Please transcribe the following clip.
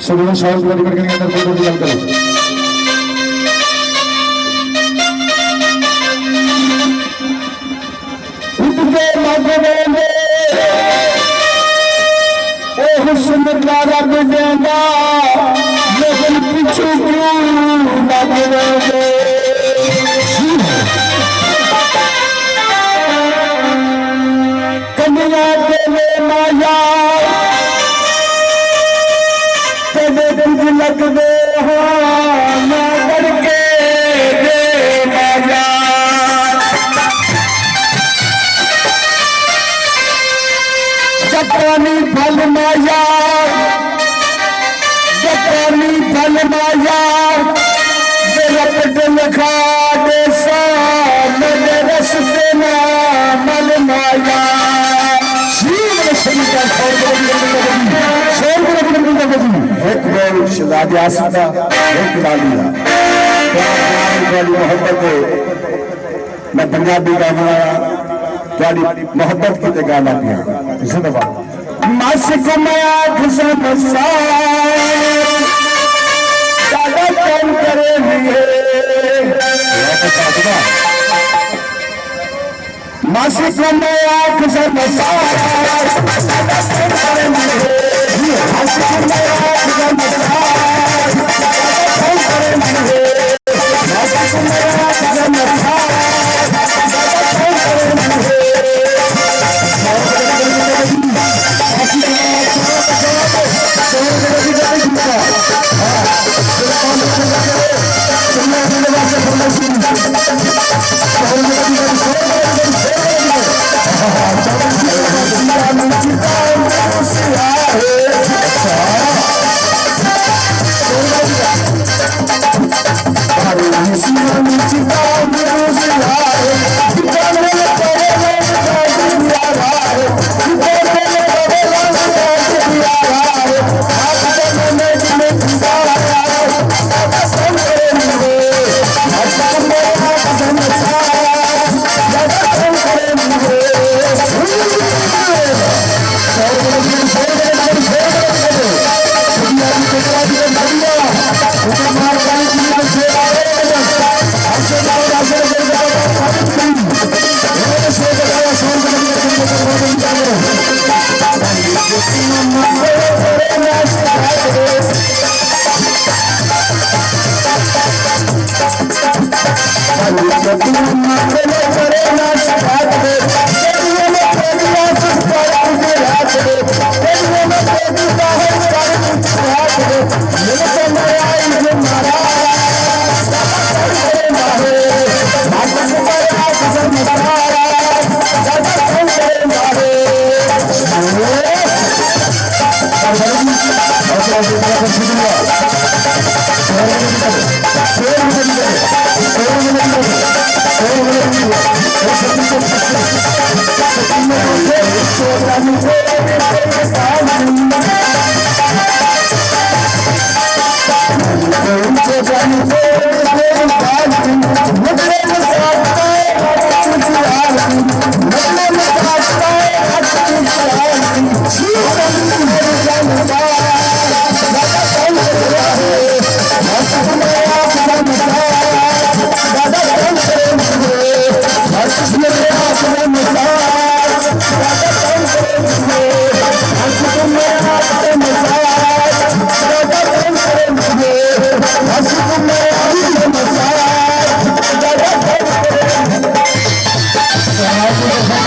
सभी शॉर्ट परिवार के अंदर फोटो डिजाइन करो। हुस्न का रब देंदा लेकिन पीछे क्यों लगोगे कन्या तेरे माया तेरे तुझ लगदे हो मैं करके दे माया जपानी फल माया जपानी फल माया मेरा पेट लिखा देसा मेरे रस्ते ना मल माया एक बोल शहजादी आसिफा एक लालिया मोहब्बत मैं पंजाबी गाना थोड़ी मोहब्बत की गाना दिया इसे दबा मासिक में आँख से मसा दादा कौन करे मासिक में आँख से मसा दादा कौन करे मासिक में आँख से मसा दादा कौन करे मासिक में आँख से मसा दादा कौन करे Thank you.